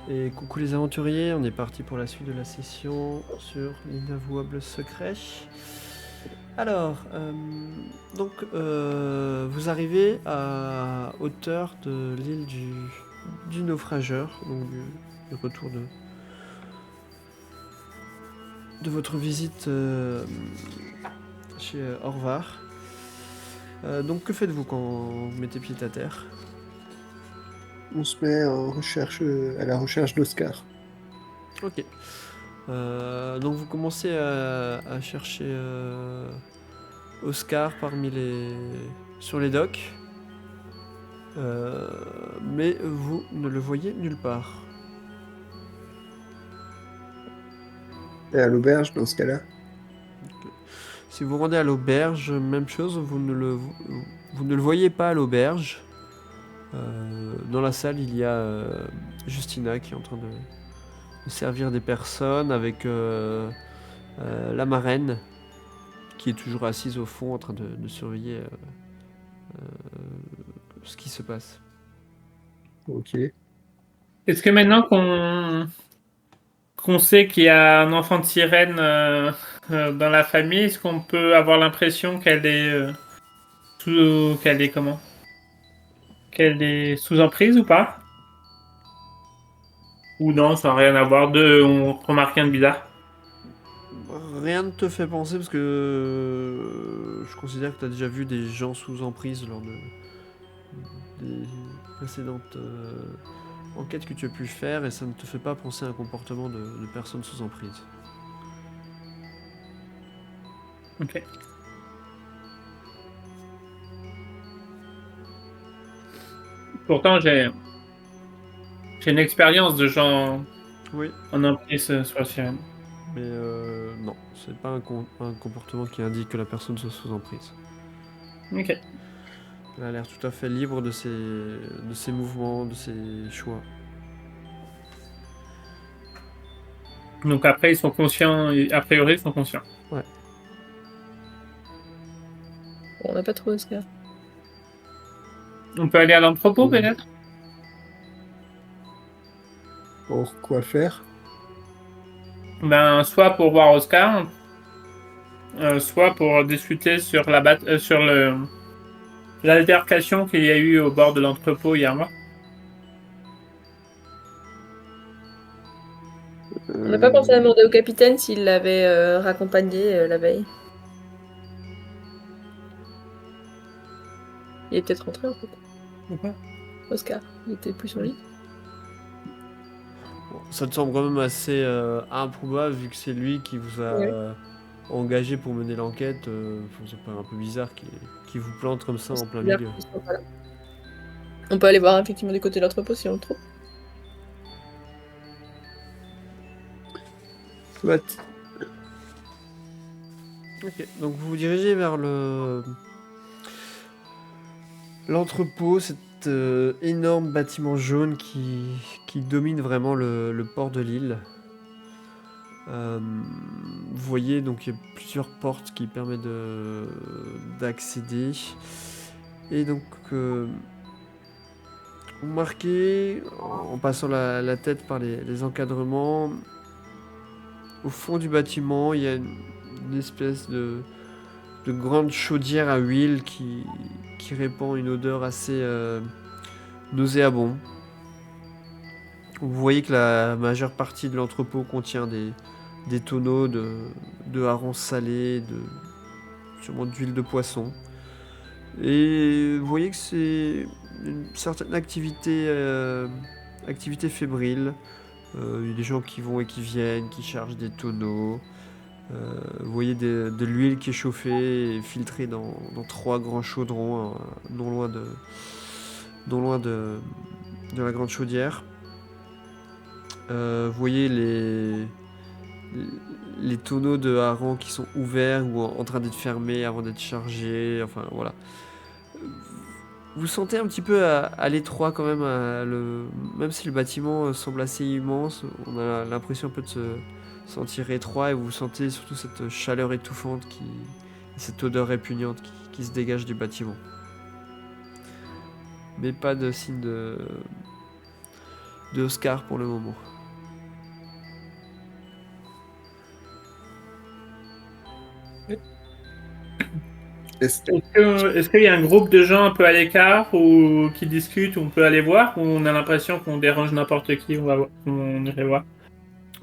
Et coucou les aventuriers, on est parti pour la suite de la session sur l'inavouable secret. Alors, vous arrivez à hauteur de l'île du naufrageur, donc du retour de votre visite chez Orvar. Donc que faites-vous quand vous mettez pied à terre? On se met en recherche, à la recherche d'Oscar. Ok. Donc vous commencez à chercher Oscar sur les docks. Euh, mais vous ne le voyez nulle part. Et à l'auberge, dans ce cas-là. Si vous rendez à l'auberge, même chose, vous ne le voyez pas à l'auberge. Dans la salle, il y a Justina qui est en train de servir des personnes avec la marraine qui est toujours assise au fond en train de surveiller ce qui se passe. Ok. Est-ce que maintenant qu'on sait qu'il y a un enfant de sirène dans la famille, est-ce qu'on peut avoir l'impression qu'elle est qu'elle est comment? Qu'elle est sous emprise ou pas? Ou non, ça n'a rien à voir. On remarque rien de bizarre. Rien ne te fait penser parce que je considère que tu as déjà vu des gens sous emprise lors des précédentes enquêtes que tu as pu faire et ça ne te fait pas penser à un comportement de personne sous emprise. Ok. Pourtant, j'ai une expérience de gens Oui, en emprise sur la sirène. mais non, c'est pas un comportement qui indique que la personne soit sous emprise. Ok. Elle a l'air tout à fait libre de ses mouvements, de ses choix. Donc après, ils sont conscients. A priori, ils sont conscients. Ouais. Bon, on n'a pas trouvé Oscar. On peut aller à l'entrepôt Pour, peut-être? pour quoi faire? Ben, soit pour voir Oscar, soit pour discuter sur sur l'altercation qu'il y a eu au bord de l'entrepôt hier mois. On n'a pas pensé à Euh, demander au capitaine s'il l'avait raccompagné la veille. Il est peut-être rentré en fait. Pourquoi? Oscar, il était plus sur l'île. Bon, ça te semble quand même assez improbable vu que c'est lui qui vous a Oui. engagé pour mener l'enquête. Ça paraît un peu bizarre qu'il vous plante comme ça en C'est plein bizarre milieu. qu'il soit pas là. On peut aller voir effectivement du côté de l'entrepôt si on le trouve. soit. Ok, donc vous vous dirigez vers l'entrepôt, cet énorme bâtiment jaune qui domine vraiment le port de l'île. Vous voyez donc il y a plusieurs portes qui permettent d'accéder. Et donc vous marquez en passant la tête par les encadrements. Au fond du bâtiment, il y a une espèce de grande chaudière à huile qui répand une odeur assez nauséabonde. Vous voyez que la majeure partie de l'entrepôt contient des tonneaux de harengs salés, sûrement d'huile de poisson. Et vous voyez que c'est une certaine activité fébrile. Il y a des gens qui vont et qui viennent, qui chargent des tonneaux. Vous voyez de l'huile qui est chauffée et filtrée dans trois grands chaudrons, non loin de la grande chaudière. Vous voyez les tonneaux de harengs qui sont ouverts ou en train d'être fermés avant d'être chargés. Enfin voilà. Vous sentez un petit peu à l'étroit quand même, même si le bâtiment semble assez immense, on a l'impression un peu de se sentir étroit et vous sentez surtout cette chaleur étouffante, cette odeur répugnante qui se dégage du bâtiment. Mais pas de signe de Oscar pour le moment. Est-ce qu'il y a un groupe de gens un peu à l'écart ou qui discutent où on peut aller voir ou on a l'impression qu'on dérange n'importe qui, on irait voir?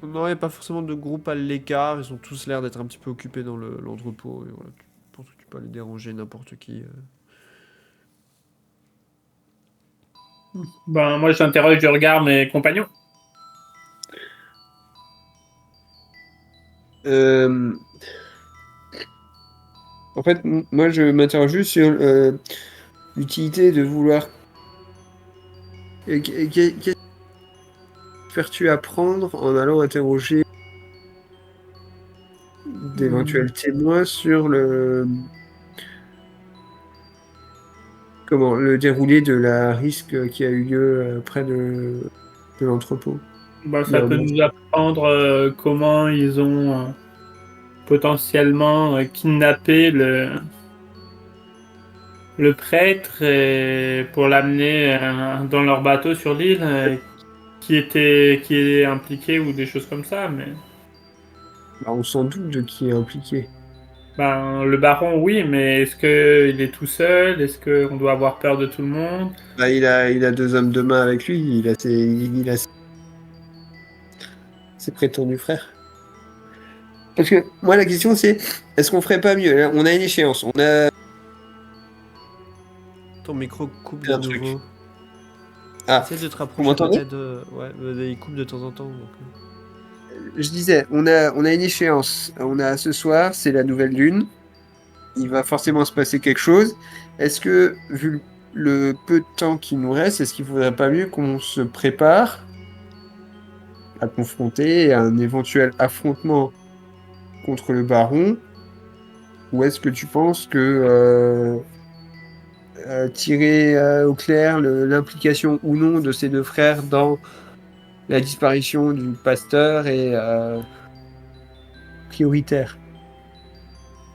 Non, il n'y a pas forcément de groupe à l'écart, ils ont tous l'air d'être un petit peu occupés dans l'entrepôt. Et voilà, je pense que tu peux aller déranger n'importe qui. Ben, moi, j'interroge, je regarde mes compagnons. En fait, moi, je m'interroge juste sur l'utilité de vouloir. Qu'est-ce que faire-tu apprendre en allant interroger d'éventuels témoins sur le déroulé de la risque qui a eu lieu près de l'entrepôt? Ben, ça peut nous apprendre comment ils ont potentiellement kidnappé le prêtre pour l'amener dans leur bateau sur l'île, qui est impliqué ou des choses comme ça. Mais Bah, on s'en doute de qui est impliqué. ben, le baron, oui, mais est-ce qu'il est tout seul? Est-ce qu'on doit avoir peur de tout le monde? Bah, il a 2 hommes de main avec lui, il a ses prétendus frères. Parce que moi, la question, c'est est-ce qu'on ferait pas mieux? Là, on a une échéance, on a Ton micro coupe un de truc. nouveau. Ah, Essaye de te vous rapprocher m'entendez? peut-être de... Ouais, il coupe de temps en temps. Donc... Je disais, on a une échéance. On a ce soir, c'est la nouvelle lune. Il va forcément se passer quelque chose. Est-ce que, vu le peu de temps qui nous reste, est-ce qu'il faudrait pas mieux qu'on se prépare à confronter un éventuel affrontement contre le baron? Ou est-ce que tu penses que tirer au clair l'implication ou non de ces deux frères dans la disparition du pasteur est prioritaire?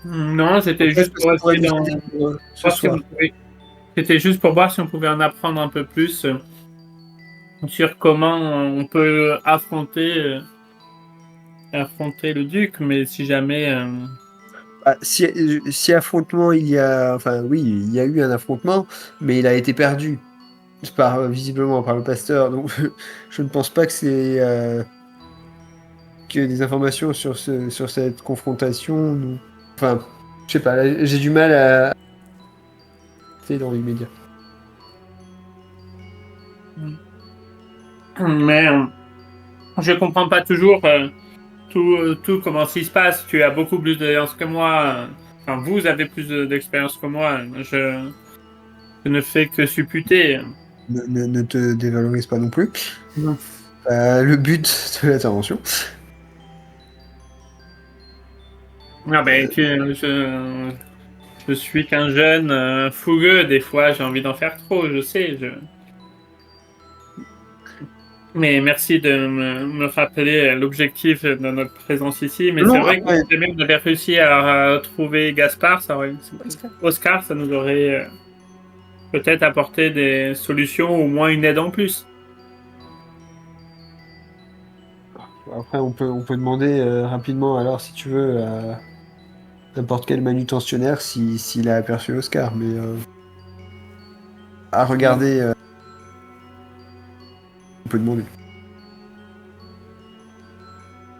Non, c'était Après, est-ce juste que pour ça pourrait essayer nous d'en aider pour, ce voir si soir? on pouvait. C'était juste pour voir si on pouvait en apprendre un peu plus sur comment on peut affronter le duc, mais si jamais. Bah, si affrontement il y a, enfin oui, il y a eu un affrontement, mais il a été perdu visiblement par le pasteur. Donc je ne pense pas que des informations sur cette confrontation. Enfin, je sais pas, là, j'ai du mal à c'est dans l'immédiat. Mais je comprends pas toujours tout comment ça se passe. Tu as beaucoup plus d'expérience que moi. Enfin, vous avez plus d'expérience que moi. Je ne fais que supputer. Ne te dévalorise pas non plus. Non. Le but de l'intervention. Ah ben, je suis qu'un jeune fougueux. Des fois, j'ai envie d'en faire trop. Je sais. Mais merci de me rappeler l'objectif de notre présence ici. Mais c'est Non, vrai que après, si jamais on avait réussi à trouver Gaspard, Oscar. Oscar, ça nous aurait peut-être apporté des solutions ou au moins une aide en plus. on peut demander rapidement, alors, si tu veux, à n'importe quel manutentionnaire s'il a aperçu Oscar, mais à regarder, on peut demander.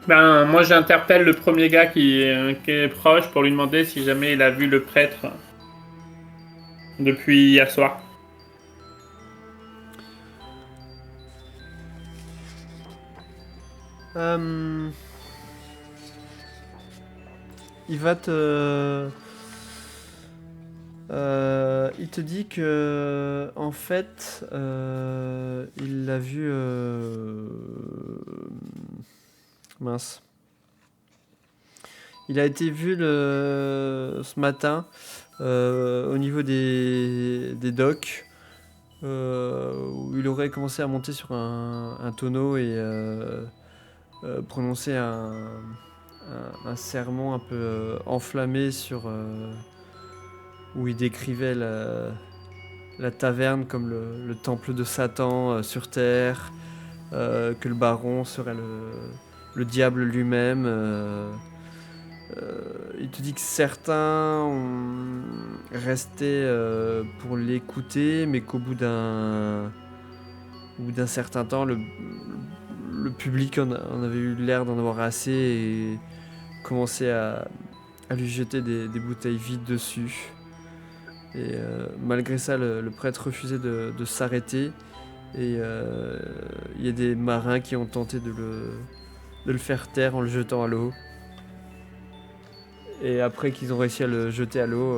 Ben, moi, j'interpelle le premier gars qui est proche pour lui demander si jamais il a vu le prêtre depuis hier soir. Il va te... il te dit que en fait, il l'a vu. Mince. Il a été vu ce matin au niveau des docks, où il aurait commencé à monter sur un tonneau et prononcer un sermon un peu enflammé où il décrivait la taverne comme le temple de Satan sur Terre, que le baron serait le diable lui-même. Il te dit que certains ont resté pour l'écouter, mais qu'au bout d'un certain temps, le public en avait eu l'air d'en avoir assez et commençait à lui jeter des bouteilles vides dessus. Et malgré ça, le prêtre refusait de s'arrêter. Et il y a des marins qui ont tenté de le faire taire en le jetant à l'eau. Et après qu'ils ont réussi à le jeter à l'eau,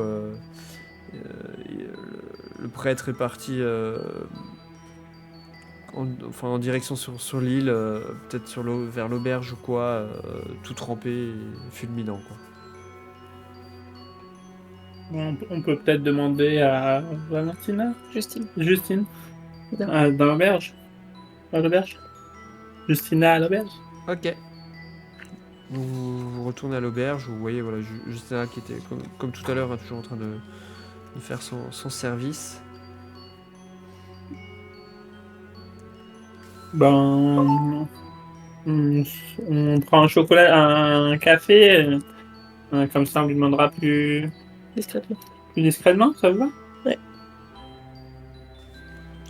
le prêtre est parti en direction sur l'île, peut-être vers l'auberge ou quoi, tout trempé et fulminant, quoi. On peut peut-être demander à Valentina, Justine. Justine, Non. dans l'auberge. À l'auberge. Justina à l'auberge. Ok. Vous retournez à l'auberge, vous voyez voilà, Justina qui était comme tout à l'heure, hein, toujours en train de faire son service. Ben, on prend un chocolat, un café, comme ça on lui demandera plus Discrètement. discrètement, ça vous va?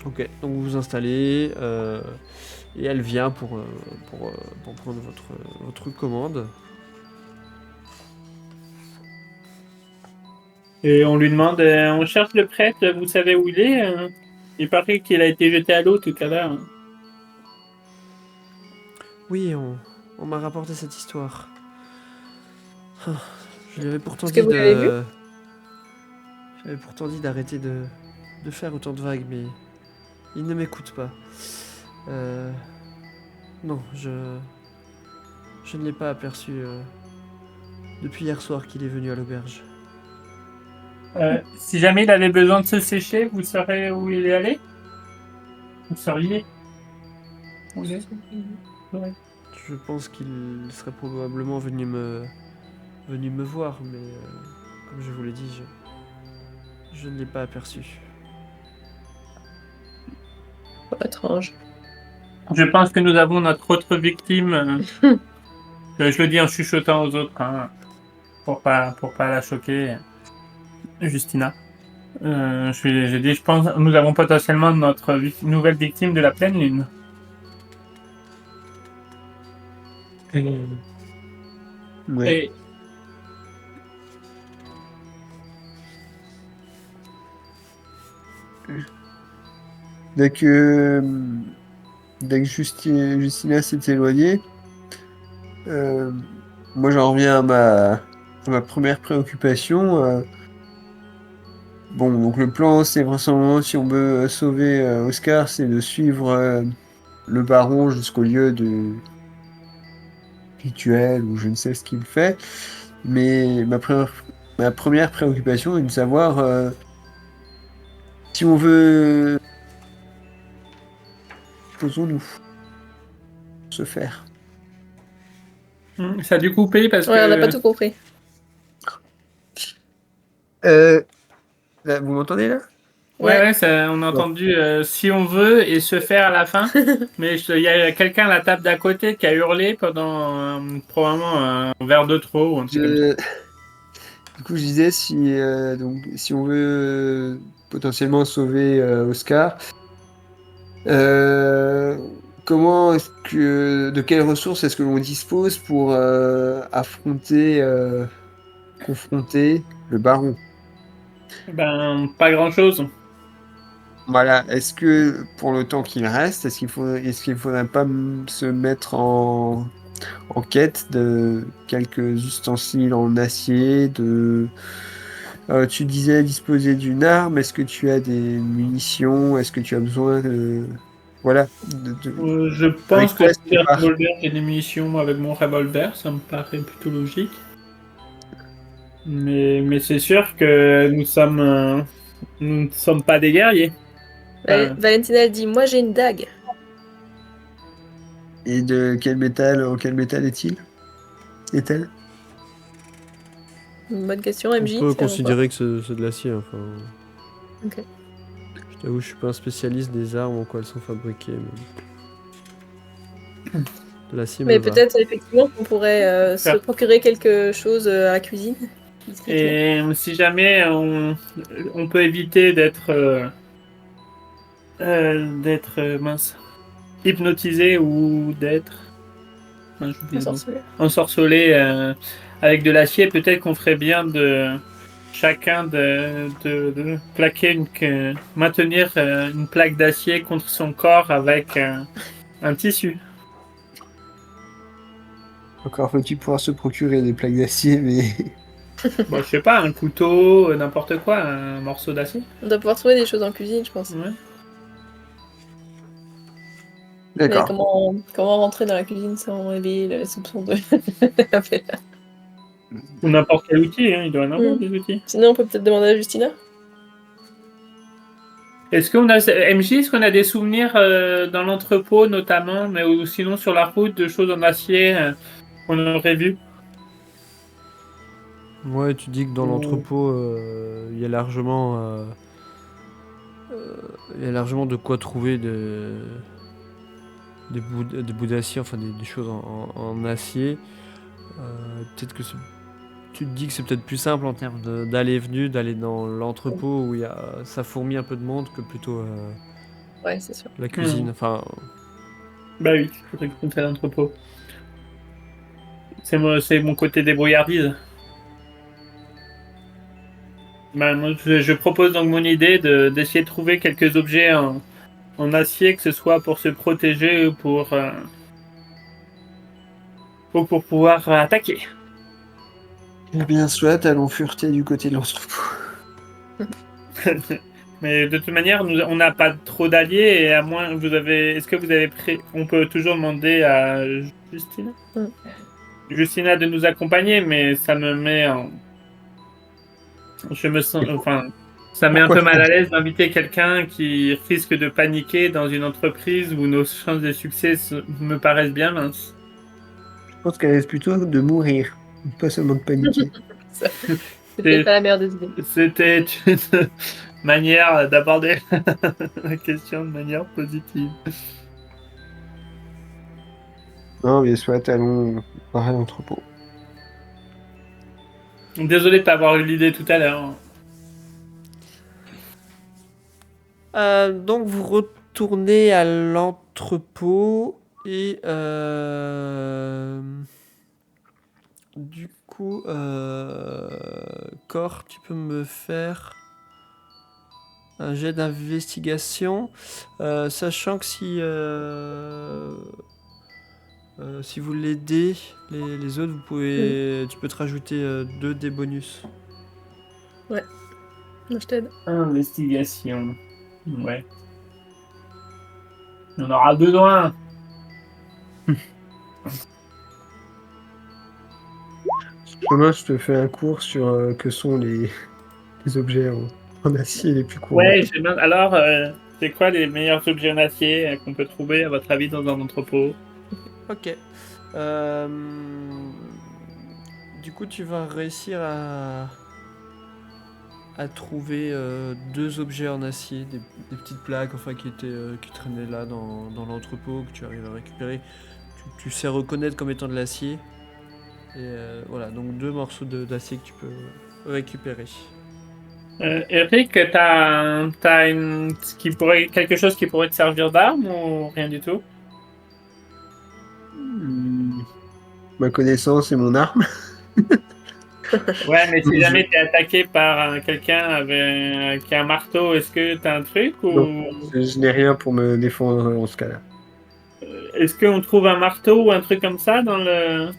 Ok, donc vous vous installez et elle vient pour prendre votre commande. Et on lui demande, on cherche le prêtre, vous savez où il est? Il paraît qu'il a été jeté à l'eau tout à l'heure. Oui, on m'a rapporté cette histoire. Ah, je lui avais pourtant Est-ce que dit vous l'avez vu J'avais pourtant dit d'arrêter de faire autant de vagues, mais il ne m'écoute pas. Non, je ne l'ai pas aperçu depuis hier soir qu'il est venu à l'auberge. Si jamais il avait besoin de se sécher, vous saurez où il est allé? Vous sauriez? Où il est? Ouais. Je pense qu'il serait probablement venu me voir, mais comme je vous l'ai dit, je ne l'ai pas aperçu. Oh, étrange. Je pense que nous avons notre autre victime. Je le dis en chuchotant aux autres, hein, pour pas la choquer. Justina. Je pense que nous avons potentiellement notre nouvelle victime de la pleine lune. Ouais. Et Dès que, Justina s'est éloignée, moi j'en reviens à ma première préoccupation. Bon, donc le plan, c'est vraiment, si on veut sauver Oscar, c'est de suivre le baron jusqu'au lieu de rituel ou je ne sais ce qu'il fait. Mais ma première préoccupation est de savoir si on veut, posons-nous, se faire. ça a dû couper parce Ouais, on n'a pas que... tout compris. Là, vous m'entendez là? Ouais, on a entendu si on veut et se faire à la fin. Mais il y a quelqu'un à la table d'à côté qui a hurlé pendant probablement un verre de trop ou un truc comme ça. Du coup, je disais si on veut potentiellement sauver Oscar, euh, de quelles ressources est-ce que l'on dispose pour confronter le baron? Ben, pas grand-chose. Voilà. Est-ce que pour le temps qu'il reste, est-ce qu'il faudrait pas se mettre en quête de quelques ustensiles en acier, tu disais disposer d'une arme, est-ce que tu as des munitions, est-ce que tu as besoin de... Voilà. Je Avec pense que quoi est-ce si j'ai qu'on un part? revolver, j'ai des munitions avec mon revolver, ça me paraît plutôt logique. Mais c'est sûr que nous ne sommes pas des guerriers. Valentina elle dit moi j'ai une dague. Et auquel métal est-elle? Une bonne question, On MJ. peut c'est considérer que c'est de l'acier. Enfin, Ok. je t'avoue, je suis pas un spécialiste des armes en quoi elles sont fabriquées. Mais... De l'acier me Mais va. peut-être effectivement qu'on pourrait se Faire. procurer quelque chose à la cuisine. discrètement. Et si jamais on peut éviter d'être mince, hypnotisé ou j'oublie Un le mot, sorceleur. ensorcelé avec de l'acier, peut-être qu'on ferait bien de chacun de plaquer maintenir une plaque d'acier contre son corps avec un tissu. Encore faut-il pouvoir se procurer des plaques d'acier, mais Bon, je sais pas, un couteau, n'importe quoi, un morceau d'acier. On doit pouvoir trouver des choses en cuisine, je pense. Ouais. Mais d'accord. comment rentrer dans la cuisine sans réveiller le soupçon de la Bella? Ou n'importe quel outil, hein, il doit y en avoir Mm. des outils. Sinon, on peut peut-être demander à Justina. Est-ce qu'on a, MJ, est-ce qu'on a des souvenirs dans l'entrepôt notamment, mais ou sinon sur la route, de choses en acier qu'on aurait vu? Ouais, tu dis que dans Ou- l'entrepôt, il y a largement de quoi trouver des bouts d'acier, enfin des choses en acier. Peut-être que tu te dis que c'est peut-être plus simple en termes d'aller et venue, d'aller dans l'entrepôt où ça fourmille un peu de monde que plutôt Ouais, c'est sûr. la cuisine. Hmm. Enfin, Bah oui, il faudrait qu'on fasse l'entrepôt. C'est mon côté débrouillardise. Bah, moi, je propose donc mon idée d'essayer de trouver quelques objets en acier, que ce soit pour se protéger ou pour pouvoir attaquer. Eh bien, soit, allons fureter du côté de l'entrepôt. Mais de toute manière, on n'a pas trop d'alliés et à moins est-ce que vous avez on peut toujours demander à Justina, Mm. Justina de nous accompagner, mais ça me met je me sens, enfin, ça met un Pourquoi peu mal faire? à l'aise d'inviter quelqu'un qui risque de paniquer dans une entreprise où nos chances de succès me paraissent bien minces. Je pense qu'elle risque plutôt de mourir, pas seulement de paniquer. C'est peut-être pas la meilleure des idées. C'était une manière d'aborder la question de manière positive. Non, mais soit, allons voir à l'entrepôt. Désolé de pas avoir eu l'idée tout à l'heure. donc vous retournez à l'entrepôt et du coup, Cor, tu peux me faire un jet d'investigation, sachant que si vous l'aidez, les autres, tu peux te rajouter 2 des bonus. Moi, je t'aide. Investigation. Ouais. On aura besoin. Chemin, je te fais un cours sur que sont les objets en acier les plus courants. Ouais, alors, c'est quoi les meilleurs objets en acier qu'on peut trouver, à votre avis, dans un entrepôt? Ok. Du coup, tu vas réussir à trouver 2 objets en acier, des petites plaques enfin, qui traînaient là dans l'entrepôt, que tu arrives à récupérer. Tu sais reconnaître comme étant de l'acier. Et voilà, donc 2 morceaux d'acier que tu peux récupérer. Eric, t'as quelque chose qui pourrait te servir d'arme ou rien du tout? Ma connaissance et mon arme. Ouais, mais si Je- jamais t'es attaqué par quelqu'un qui a un marteau, est-ce que t'as un truc Non, ou je n'ai rien pour me défendre en ce cas-là. est-ce qu'on trouve un marteau ou un truc comme ça dans le...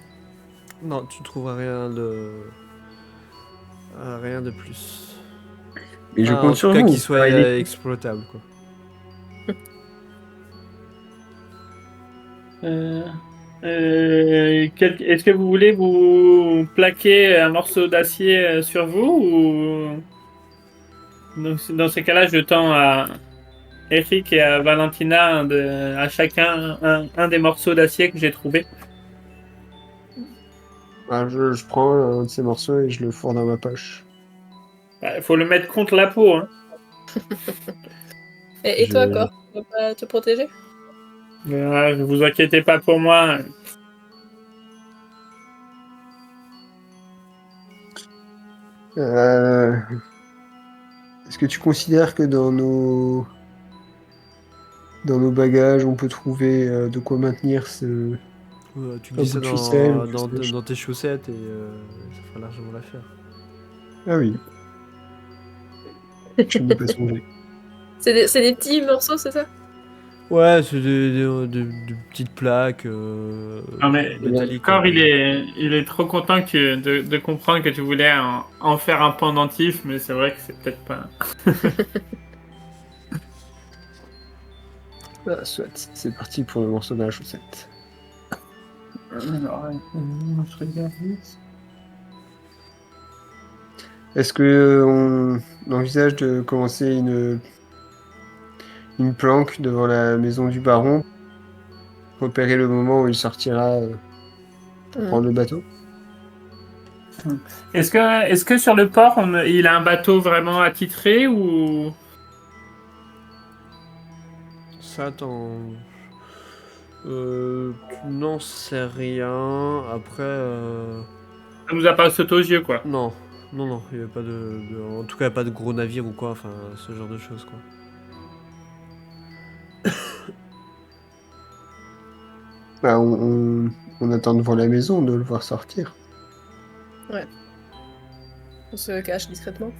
Non, tu trouveras rien de plus. Mais je Enfin, compte en tout sur cas, vous. qui soit Travail d'équipe. exploitable, quoi. Est-ce que vous voulez vous plaquer un morceau d'acier sur vous ou... Donc, dans ces cas-là, je tends à Eric et à Valentina à chacun un des morceaux d'acier que j'ai trouvé. Ah, je prends un de ces morceaux et je le fourre dans ma poche. Il faut le mettre contre la peau. Hein. Et toi, Je- Cor, tu vas pas te protéger? Ne vous inquiétez pas pour moi. Euh, Est-ce que tu considères que dans nos bagages, on peut trouver de quoi maintenir Tu un glisses bout ça de ficelle ou dans tes chaussettes et ça fera largement l'affaire. Ah oui, je n'y ai pas songé. C'est des petits morceaux, c'est ça? Ouais, c'est des petites plaques Non, mais métalliques, quoi. Cor, il est trop content de comprendre que tu voulais en faire un pendentif, mais c'est vrai que c'est peut-être pas. Ah, soit, c'est parti pour le morceau de la chaussette. Alors, je regarde vite. Est-ce que on envisage de commencer une planque devant la maison du baron, repérer le moment où il sortira pour Mhm. prendre le bateau? Est-ce que sur le port, il a un bateau vraiment attitré ou Ça, tu n'en sais rien. Après, ça nous a pas sauté aux yeux, quoi? non. Non, non, il n'y avait pas en tout cas, pas de gros navire ou quoi, enfin, ce genre de choses, quoi. Bah, on attend devant la maison de le voir sortir. On se cache discrètement.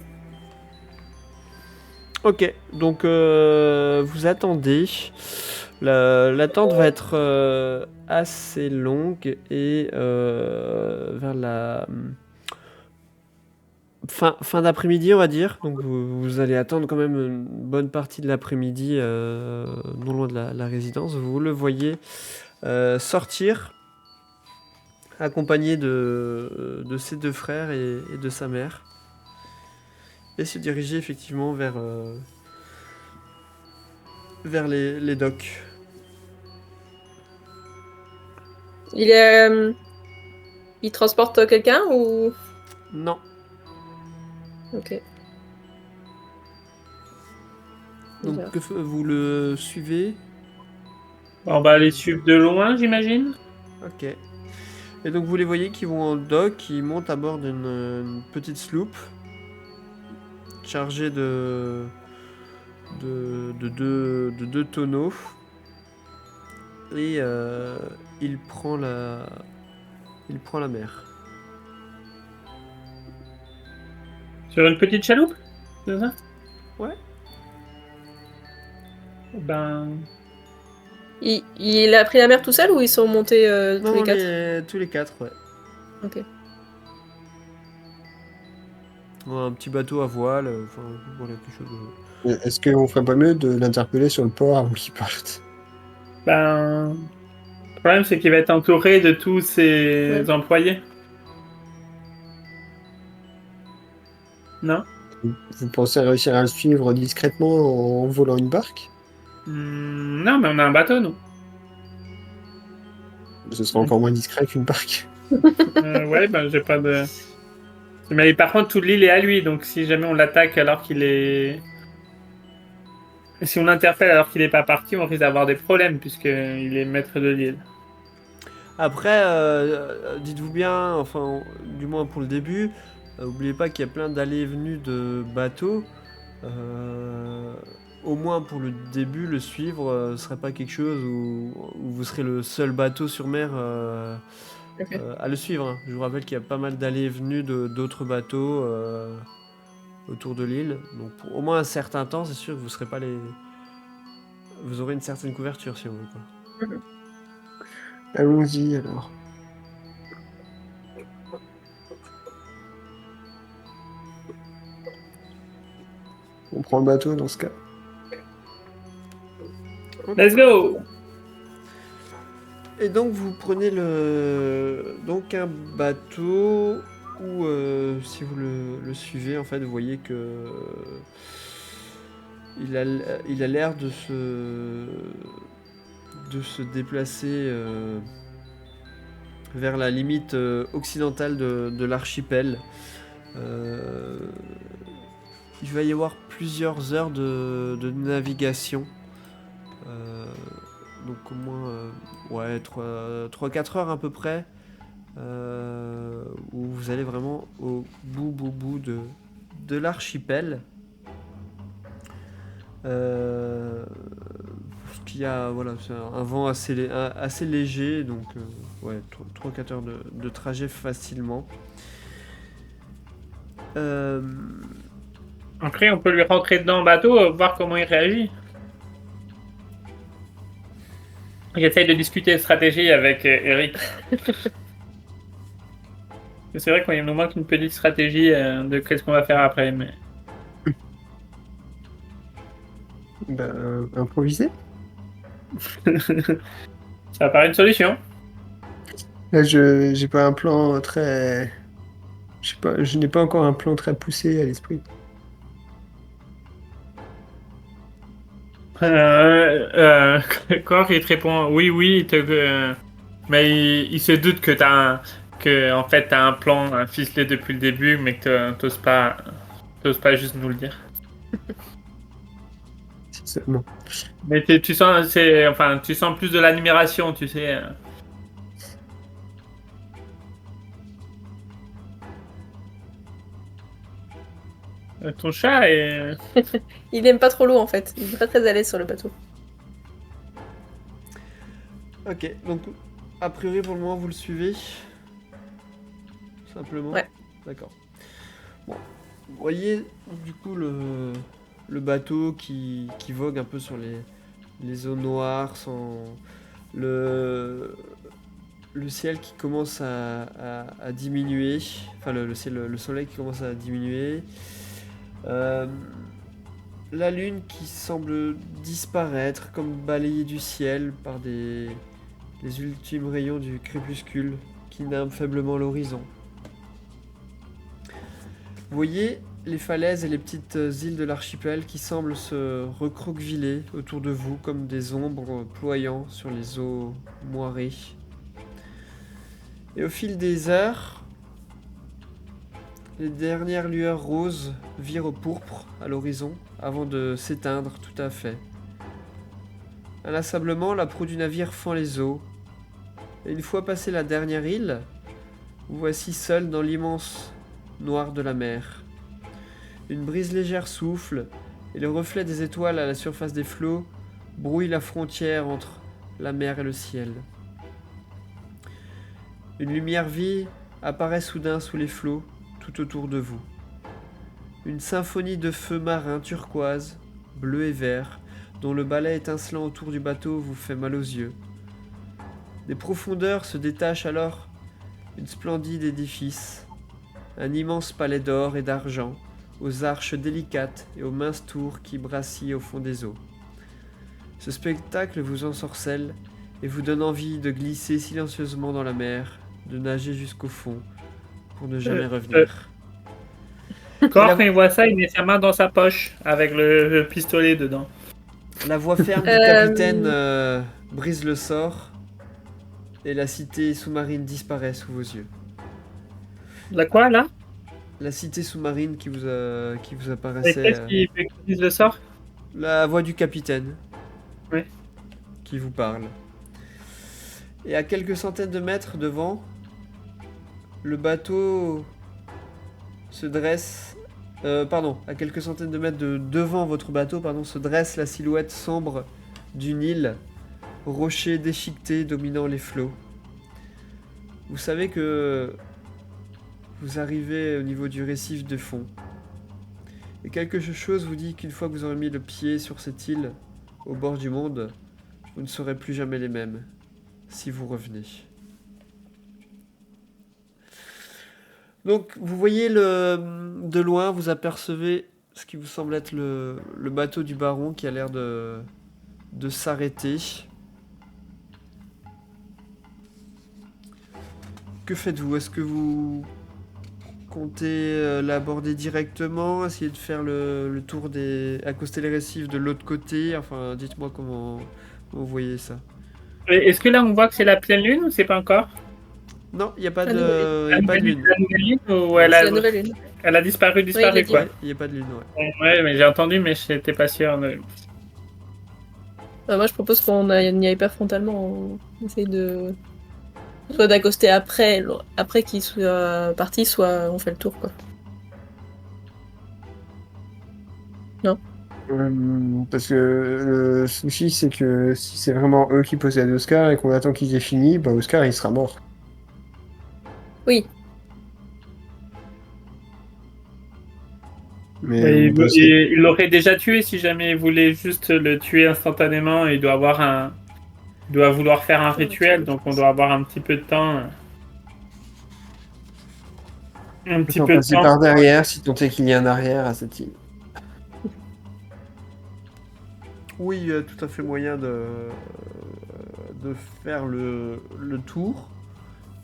Ok, donc vous attendez. L'attente va être assez longue et vers la fin d'après-midi, on va dire. Donc vous allez attendre quand même une bonne partie de l'après-midi non loin de la résidence. Vous le voyez sortir accompagné de ses deux frères et de sa mère et se diriger effectivement vers les docks. Il est, il transporte quelqu'un ou... Non. Ok. Donc Bizarre. vous le suivez. On va les suivre de loin, j'imagine. Ok. Et donc vous les voyez qui vont en dock, qui montent à bord d'une petite sloop chargée de deux tonneaux. Et il prend la mer. Sur une petite chaloupe, c'est ça? Ouais. Ben, Il a pris la mer tout seul ou ils sont montés tous Non, les quatre? tous les quatre, ouais. Ok. Ouais, un petit bateau à voile, enfin voilà quelque chose de... Est-ce qu'on ferait pas mieux de l'interpeller sur le port avant qu'il parte? ben, le problème c'est qu'il va être entouré de tous ses Ouais. employés. Non? Vous pensez réussir à le suivre discrètement en volant une barque? Non, mais on a un bateau, nous. Ce sera encore moins discret qu'une barque. Ouais, ben j'ai pas de. Mais par contre, toute l'île est à lui, donc si jamais on l'attaque alors qu'il est. Si on l'interpelle alors qu'il est pas parti, on risque d'avoir des problèmes, puisqu'il est maître de l'île. Après, dites-vous bien, enfin du moins pour le début, oubliez pas qu'il y a plein d'allées et venues de bateaux. Euh, Au moins pour le début, le suivre serait pas quelque chose où vous serez le seul bateau sur mer Ok. à le suivre, hein. Je vous rappelle qu'il y a pas mal d'allées et venues d'autres bateaux autour de l'île. Donc pour au moins un certain temps, c'est sûr que vous serez pas les... Vous aurez une certaine couverture si on veut, quoi. Mhm. Allons-y alors. On prend le bateau dans ce cas. Let's go! Et donc vous prenez donc un bateau où si vous le suivez en fait vous voyez que il a l'air de se déplacer vers la limite occidentale de l'archipel. Euh, il va y avoir plusieurs heures de navigation. Euh, donc au moins ouais, 3-4 heures à peu près, où vous allez vraiment au bout de l'archipel. Ce qu'il y a, voilà, c'est un vent assez léger, donc ouais, 3-4 heures de trajet facilement. Après, on peut lui rentrer dedans en bateau, voir comment il réagit. J'essaye de discuter stratégie avec Eric. C'est vrai qu'il nous manque une petite stratégie de qu'est-ce qu'on va faire après. Mais... Improviser. Ça paraît une solution. Là, j'ai pas un plan très. Je sais pas, je n'ai pas encore un plan très poussé à l'esprit. Cor, il te répond oui, mais il se doute que en fait t'as un plan ficelé depuis le début, mais que t'oses pas juste nous le dire. Si seulement. Mais tu sens, tu sens plus de l'admiration, tu sais. Ton chat est. Il aime pas trop l'eau en fait. Il est pas très à l'aise sur le bateau. Ok, donc a priori pour le moment vous le suivez. Simplement. Ouais. D'accord. Bon, vous voyez du coup le bateau qui vogue un peu sur les eaux noires, sans le ciel qui commence à diminuer, enfin le soleil qui commence à diminuer. La lune qui semble disparaître comme balayée du ciel par les ultimes rayons du crépuscule qui nimbent faiblement l'horizon. Vous voyez les falaises et les petites îles de l'archipel qui semblent se recroqueviller autour de vous comme des ombres ployant sur les eaux moirées. Et au fil des heures, les dernières lueurs roses virent au pourpre à l'horizon avant de s'éteindre tout à fait. Inlassablement, la proue du navire fend les eaux. Et une fois passé la dernière île, vous voici seul dans l'immense noir de la mer. Une brise légère souffle, et le reflet des étoiles à la surface des flots brouille la frontière entre la mer et le ciel. Une lumière vive apparaît soudain sous les flots, tout autour de vous. Une symphonie de feux marins turquoise, bleu et vert, dont le balai étincelant autour du bateau vous fait mal aux yeux. Des profondeurs se détache alors une splendide édifice, un immense palais d'or et d'argent, aux arches délicates et aux minces tours qui brassillent au fond des eaux. Ce spectacle vous ensorcelle et vous donne envie de glisser silencieusement dans la mer, de nager jusqu'au fond, pour ne jamais revenir. Quand il voit ça, il met sa main dans sa poche avec le pistolet dedans. La voix ferme du capitaine brise le sort et la cité sous-marine disparaît sous vos yeux. La quoi, là? La cité sous-marine qui vous Et apparaissait. qu'est-ce qui brise le sort? La voix du capitaine. Oui. Qui vous parle. Et à quelques centaines de mètres devant, le bateau se dresse. À quelques centaines de mètres devant votre bateau, se dresse la silhouette sombre d'une île, rocher déchiqueté dominant les flots. Vous savez que vous arrivez au niveau du récif de fond. Et quelque chose vous dit qu'une fois que vous aurez mis le pied sur cette île, au bord du monde, vous ne serez plus jamais les mêmes, si vous revenez. Donc, vous voyez de loin, vous apercevez ce qui vous semble être le bateau du baron qui a l'air de s'arrêter. Que faites-vous? Est-ce que vous comptez l'aborder directement, essayer de faire le tour accoster les récifs de l'autre côté? Enfin, dites-moi comment vous voyez ça. Est-ce que là, on voit que c'est la pleine lune ou c'est pas encore? Non, il n'y a pas La de lune. La nouvelle lune ou C'est la nouvelle lune. elle a disparu, il a dit. quoi. Il n'y a pas de lune, ouais. Ouais, mais j'ai entendu, mais je n'étais pas sûr. Moi, je propose qu'on n'y aille pas frontalement. On essaye de. Soit d'accoster après qu'il soit parti, soit on fait le tour, quoi. Parce que le souci, c'est que si c'est vraiment eux qui possèdent Oscar et qu'on attend qu'ils aient fini, bah Oscar il sera mort. Oui. Mais Et vous bossez. il l'aurait déjà tué si jamais il voulait juste le tuer instantanément. Il doit il doit vouloir faire un rituel, donc on doit avoir un petit peu de temps. Un petit Autant peu de passer temps. par derrière si tant est qu'il y a un arrière à cette île. Oui, il y a tout à fait moyen de faire le tour.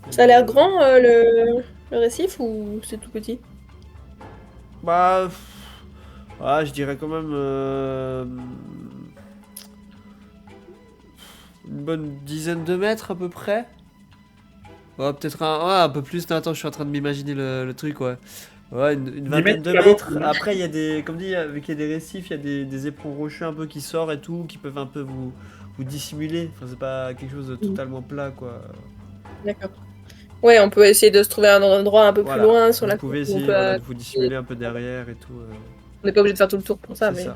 Ça a l'air grand, le récif, ou c'est tout petit? Bah, je dirais quand même une bonne dizaine de mètres à peu près. Ouais, peut-être un peu plus. Non, attends, je suis en train de m'imaginer le truc, ouais. Ouais, une 10 vingtaine mètres, de c'est pas mètres. beaucoup, hein. Après, il y a des, comme dit, avec il y a des récifs, il y a des éperons rocheux un peu qui sortent et tout, qui peuvent un peu vous dissimuler. Enfin, c'est pas quelque chose de totalement plat, quoi. D'accord. Ouais, on peut essayer de se trouver un endroit un peu plus Voilà. loin sur Vous la pouvez côte où on essayer, peut. voilà, de vous dissimuler un peu derrière et tout. On n'est pas obligé de faire tout le tour pour ça, C'est mais. ça.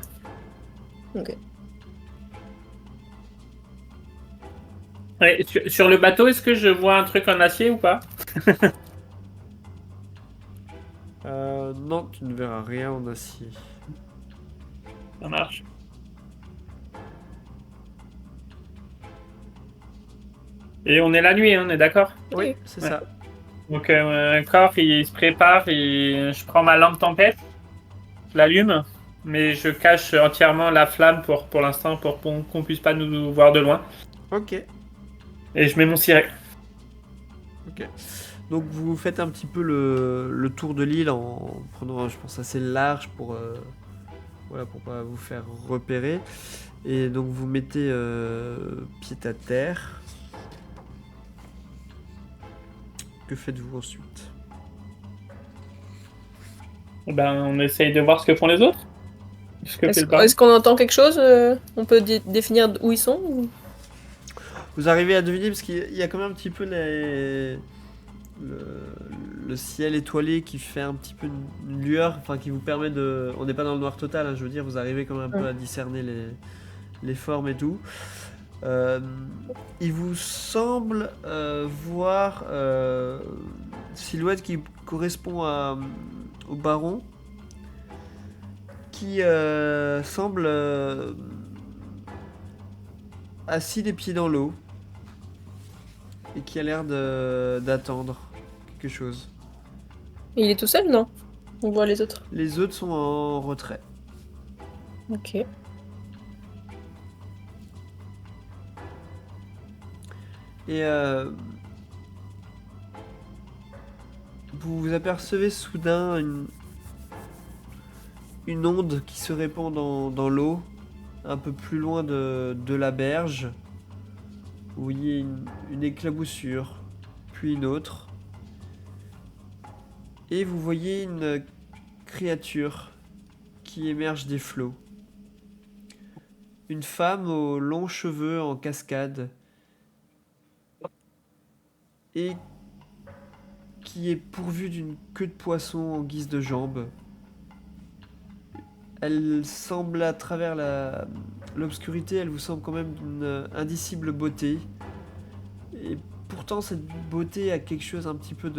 Ok. Ouais, sur le bateau, est-ce que je vois un truc en acier ou pas? Non, tu ne verras rien en acier. Ça marche. Et on est la nuit, hein, on est d'accord? Oui, c'est Ouais. ça. Donc, Corf, il se prépare et je prends ma lampe tempête, je l'allume, mais je cache entièrement la flamme pour l'instant pour qu'on puisse pas nous voir de loin. Ok. Et je mets mon ciré. Ok. Donc vous faites un petit peu le tour de l'île en prenant, je pense, assez large pour, voilà, pour pas vous faire repérer. Et donc vous mettez pied à terre. Que faites-vous ensuite? Ben, on essaye de voir ce que font les autres. Ce que fait le baron. Est-ce qu'on entend quelque chose? On peut définir où ils sont? Vous arrivez à deviner parce qu'il y a quand même un petit peu le ciel étoilé qui fait un petit peu une lueur, enfin qui vous permet de... On n'est pas dans le noir total, hein, je veux dire, vous arrivez quand même un peu à discerner les formes et tout. Il vous semble voir une silhouette qui correspond au baron, qui semble assis les pieds dans l'eau et qui a l'air d'attendre quelque chose. Il est tout seul, non? On voit les autres. Les autres sont en retrait. Ok. Et vous vous apercevez soudain une onde qui se répand dans l'eau, un peu plus loin de la berge. Vous voyez une éclaboussure, puis une autre. Et vous voyez une créature qui émerge des flots. Une femme aux longs cheveux en cascade et qui est pourvue d'une queue de poisson en guise de jambe. Elle semble à travers l'obscurité, elle vous semble quand même d'une indicible beauté. Et pourtant cette beauté a quelque chose un petit peu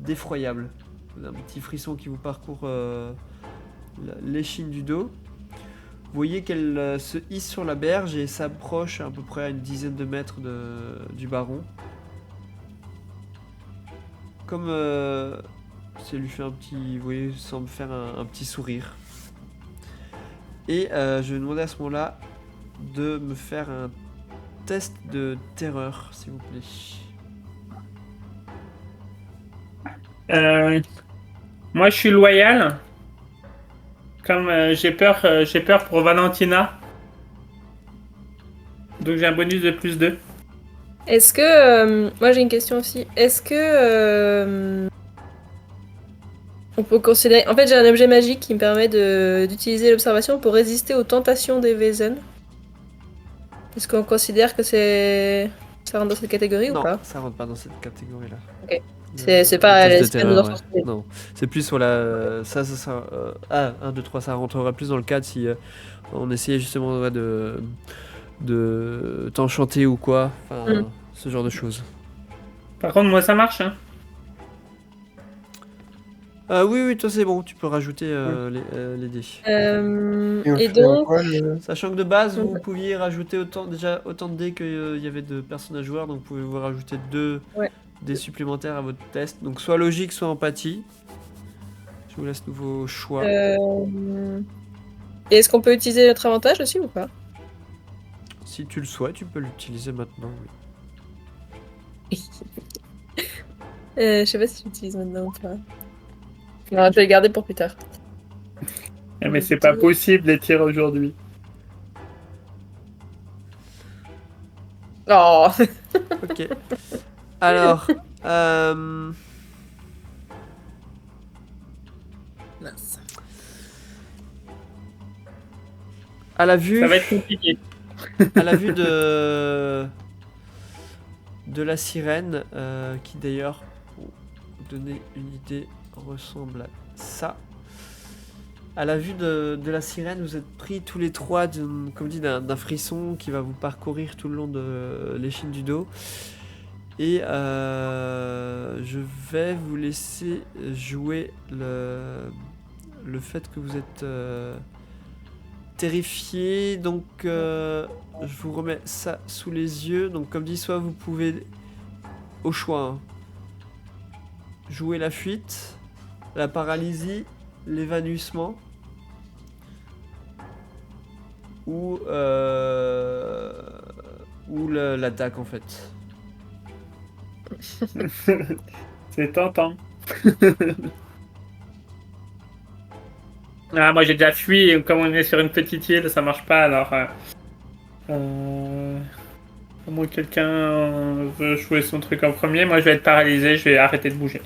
d'effroyable. Un petit frisson qui vous parcourt l'échine du dos. Vous voyez qu'elle se hisse sur la berge et s'approche à peu près à une dizaine de mètres du baron. Comme ça lui fait un petit, vous voyez, semble faire un petit sourire. Et je vais demander à ce moment-là de me faire un test de terreur, s'il vous plaît. Moi, je suis loyal. Comme j'ai peur pour Valentina. Donc j'ai un bonus de plus 2. Est-ce que... moi j'ai une question aussi. Est-ce que... on peut considérer... En fait j'ai un objet magique qui me permet d'utiliser l'observation pour résister aux tentations des Wesen. Est-ce qu'on considère que ça rentre dans cette catégorie ou Non, pas? ça rentre pas dans cette catégorie-là. Ok. Le- C'est le pas test de les scènes terreur, d'enfance. ouais. Non, c'est plus voilà, ça 1, 2, 3, ça rentrera plus dans le cadre si on essayait justement ouais, de t'enchanter ou quoi, enfin ce genre de choses. Par contre, moi, ça marche. Hein. Oui, toi c'est bon, tu peux rajouter les dés. Et on Et fait en donc, quoi, le- Sachant que de base, vous Ouais. pouviez rajouter autant de dés qu'il y avait de personnages joueurs, donc vous pouvez vous rajouter 2 Ouais. dés supplémentaires à votre test. Donc soit logique, soit empathie. Je vous laisse nouveau choix. et est-ce qu'on peut utiliser notre avantage aussi ou pas? Si tu le souhaites, tu peux l'utiliser maintenant. Oui. Je sais pas si j'utilise maintenant ou pas. Non, je vais le garder pour plus tard. Mais c'est pas possible les tirs aujourd'hui. Oh. Ok. Alors, Mince. à la vue, Ça va être compliqué. à la vue de la sirène, qui d'ailleurs, pour vous donner une idée, ressemble à ça. À la vue de la sirène, vous êtes pris tous les trois, comme dit, d'un frisson qui va vous parcourir tout le long de l'échine du dos. Et je vais vous laisser jouer le fait que vous êtes terrifié. Donc, je vous remets ça sous les yeux. Donc, comme dit, soit vous pouvez, au choix, hein, jouer la fuite, la paralysie, l'évanouissement. Ou l'attaque en fait. C'est tentant. Ah, moi j'ai déjà fui, et comme on est sur une petite île, ça marche pas, alors... à moins que quelqu'un veut jouer son truc en premier, moi je vais être paralysé, je vais arrêter de bouger.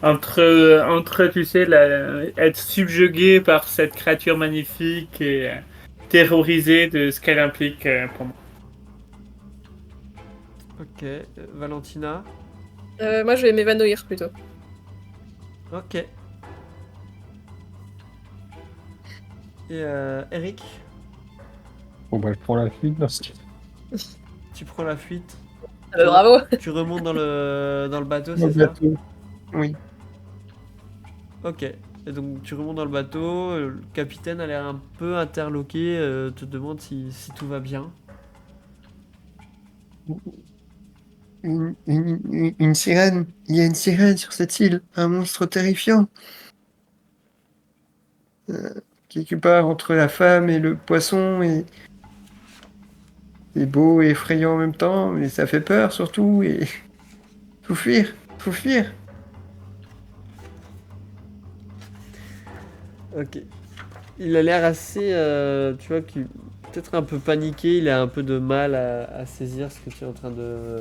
Entre tu sais, être subjugué par cette créature magnifique et terrorisé de ce qu'elle implique pour moi. Ok, Valentina. Moi, je vais m'évanouir plutôt. Ok. Et Eric, Bon, bah, je prends la fuite dans ce cas. tu prends la fuite. Bravo. Tu remontes dans le bateau, Dans c'est le ça? bateau. Oui. Ok. Et donc tu remontes dans le bateau, le capitaine a l'air un peu interloqué, te demande si tout va bien. Une sirène. Il y a une sirène sur cette île. Un monstre terrifiant. Quelque part entre la femme et le poisson. Et... C'est beau et effrayant en même temps. Mais ça fait peur surtout. Et... Faut fuir. Faut fuir. Ok. Il a l'air assez, tu vois, peut-être un peu paniqué, il a un peu de mal à saisir ce que tu es en train de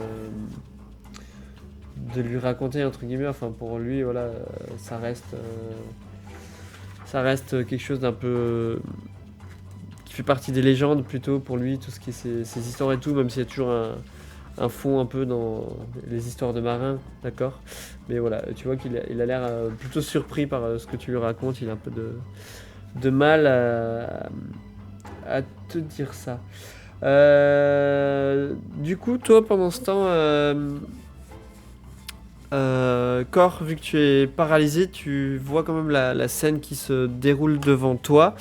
lui raconter, entre guillemets. Enfin, pour lui, voilà, ça reste quelque chose d'un peu qui fait partie des légendes plutôt pour lui, tout ce qui est ces histoires et tout, même s'il y a toujours un fond un peu dans les histoires de marins, d'accord. Mais voilà, tu vois qu'il a l'air plutôt surpris par ce que tu lui racontes, il a un peu de mal à te dire ça. Du coup, toi, pendant ce temps, Cor, vu que tu es paralysé, tu vois quand même la scène qui se déroule devant toi.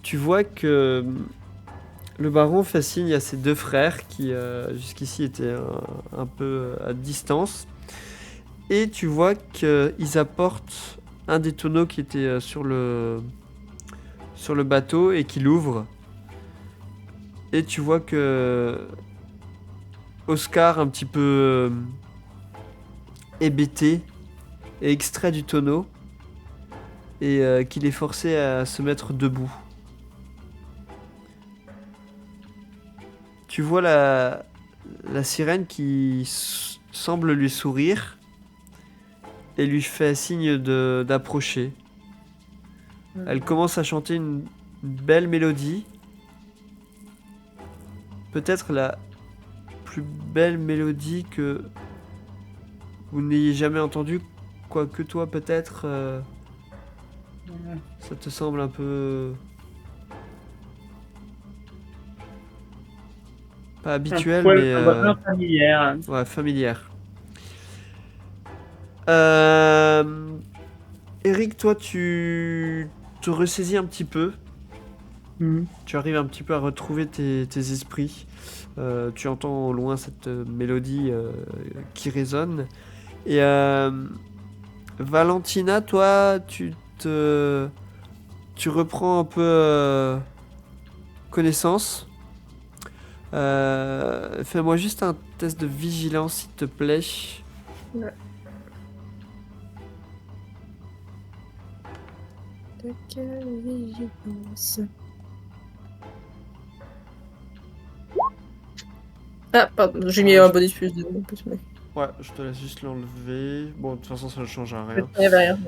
Tu vois que le baron fait signe à ses deux frères qui jusqu'ici étaient un peu à distance. Et tu vois qu'ils apportent un des tonneaux qui était sur le bateau et qu'il ouvre. Et tu vois que Oscar, un petit peu hébété, est extrait du tonneau et qu'il est forcé à se mettre debout. Tu vois la sirène qui semble lui sourire et lui fait signe d'approcher. Elle commence à chanter une belle mélodie peut-être la plus belle mélodie que vous n'ayez jamais entendue, quoique toi peut-être ça te semble un peu pas habituel, mais familière. ouais, familière. Euh... Eric, toi tu te ressaisis un petit peu. Tu arrives un petit peu à retrouver tes esprits. Tu entends au loin cette mélodie qui résonne. Et Valentina, toi, tu reprends un peu connaissance. Fais-moi juste un test de vigilance, s'il te plaît. Ouais. Tac, vigilance. Ah, pardon, j'ai mis un bonus plus de plus, mais... Ouais, je te laisse juste l'enlever. Bon, de toute façon, ça ne changera rien. Il y avait rien.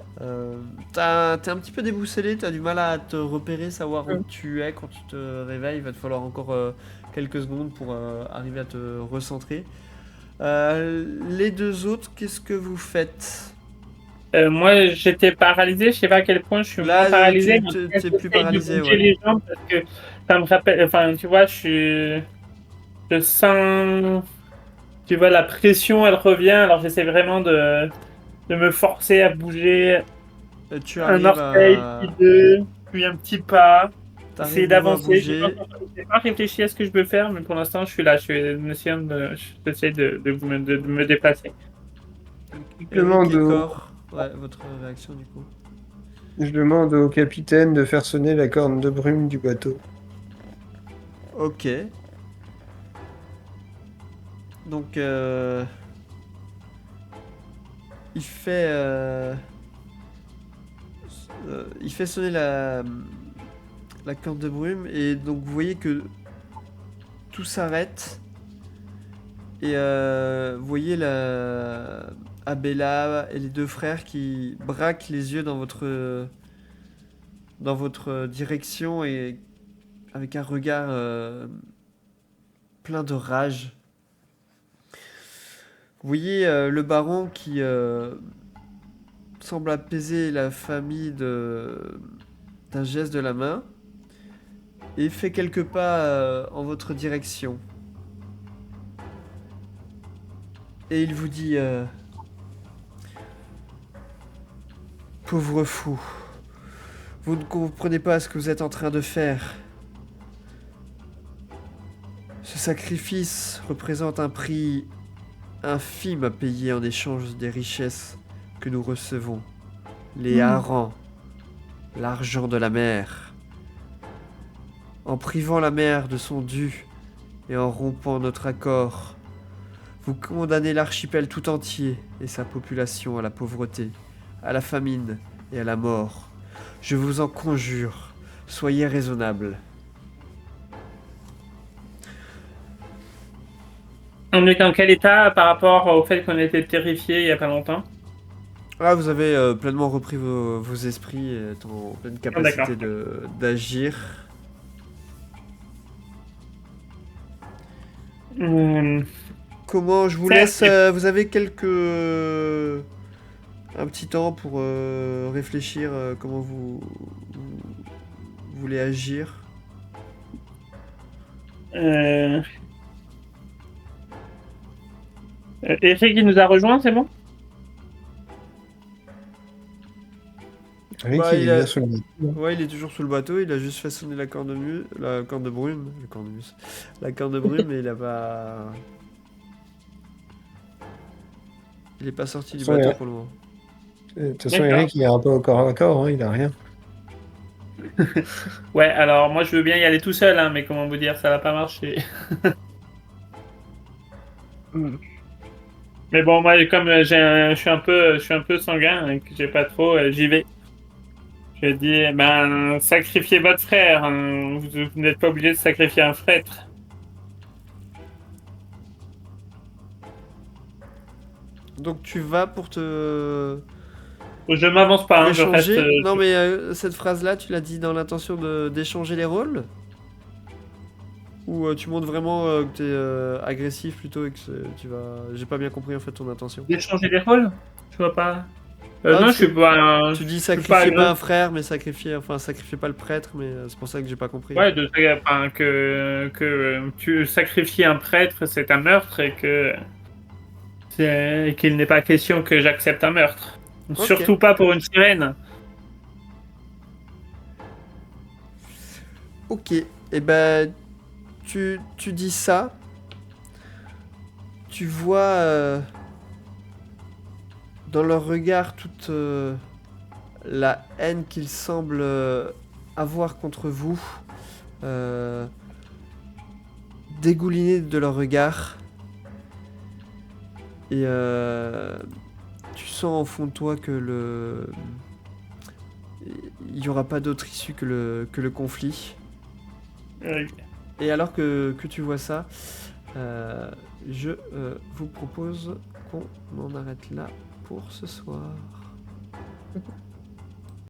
T'es un petit peu déboussolé, t'as du mal à te repérer, savoir où Mm. tu es quand tu te réveilles. Il va te falloir encore quelques secondes pour arriver à te recentrer. Les deux autres, qu'est-ce que vous faites? Moi, j'étais paralysé. Je sais pas à quel point je suis Là, moins paralysé. tu- mais en tu- tout cas, t'es plus j'essaye de paralysé, bouger ouais. les jambes parce que ça me rappelle. Enfin, tu vois, je sens. Tu vois, la pression, elle revient. Alors, j'essaie vraiment de me forcer à bouger Tu un arrives orteil, à, puis deux, puis un petit pas. Essayer t'arrives de nouveau à d'avancer. bouger. J'ai pas réfléchi à ce que je peux faire, mais pour l'instant, je suis là. J'essaie de me déplacer. Je Eric demande et au, Cor, ouais, votre réaction du coup. je demande au capitaine de faire sonner la corne de brume du bateau. Ok. Donc, il fait sonner la corne de brume et donc vous voyez que tout s'arrête et vous voyez Abella et les deux frères qui braquent les yeux dans votre direction et avec un regard plein de rage. Vous voyez le baron qui semble apaiser la famille d'un geste de la main et fait quelques pas en votre direction. Et il vous dit pauvre fou, vous ne comprenez pas ce que vous êtes en train de faire. Ce sacrifice représente un prix infime à payer en échange des richesses que nous recevons. Les harengs, l'argent de la mer. En privant la mer de son dû et en rompant notre accord, vous condamnez l'archipel tout entier et sa population à la pauvreté, à la famine et à la mort. Je vous en conjure, soyez raisonnables. On est dans quel état par rapport au fait qu'on a été terrifiés il y a pas longtemps? Ah, vous avez pleinement repris vos esprits et êtes en pleine capacité d'agir. Comment je vous laisse vous avez un petit temps pour réfléchir comment vous voulez agir. Eric qui nous a rejoint, c'est bon? Rick, Bah, il il est a- bien sous le lit. Ouais, il est toujours sous le bateau, il a juste fait sonner la corne de brume, la corne de brume, mais il a pas... Il est pas sorti du Sans bateau rien. pour le moment. De toute façon, D'accord. Eric, il est un peu au corps à corps, hein, il a rien. Ouais, alors moi je veux bien y aller tout seul, hein, mais comment vous dire, ça va pas marcher. Mais bon, moi comme je suis un peu sanguin et que j'ai pas trop, j'y vais. Je dis, ben, sacrifiez votre frère, hein. Vous n'êtes pas obligé de sacrifier un frère. Donc tu vas pour te... Je m'avance pas, hein, je reste. échanger. Non mais cette phrase-là, tu l'as dit dans l'intention d'échanger les rôles? Ou tu montres vraiment que t'es agressif plutôt et que tu vas... J'ai pas bien compris en fait ton intention. Vous voulez changer les rôles? Je vois pas. Ah, Non, je suis pas un... Tu dis je suis sacrifier pas un- un frère, mais sacrifier pas le prêtre, mais c'est pour ça que j'ai pas compris. Ouais, enfin, que tu sacrifies un prêtre, c'est un meurtre et qu'il n'est pas question que j'accepte un meurtre. Ok. Surtout pas pour une sirène. Ok, et ben tu dis ça, tu vois dans leur regard toute la haine qu'ils semblent avoir contre vous, euh, dégouliner de leur regard, et tu sens au fond de toi que il n'y aura pas d'autre issue que le conflit. Et alors que tu vois ça, je vous propose qu'on en arrête là pour ce soir.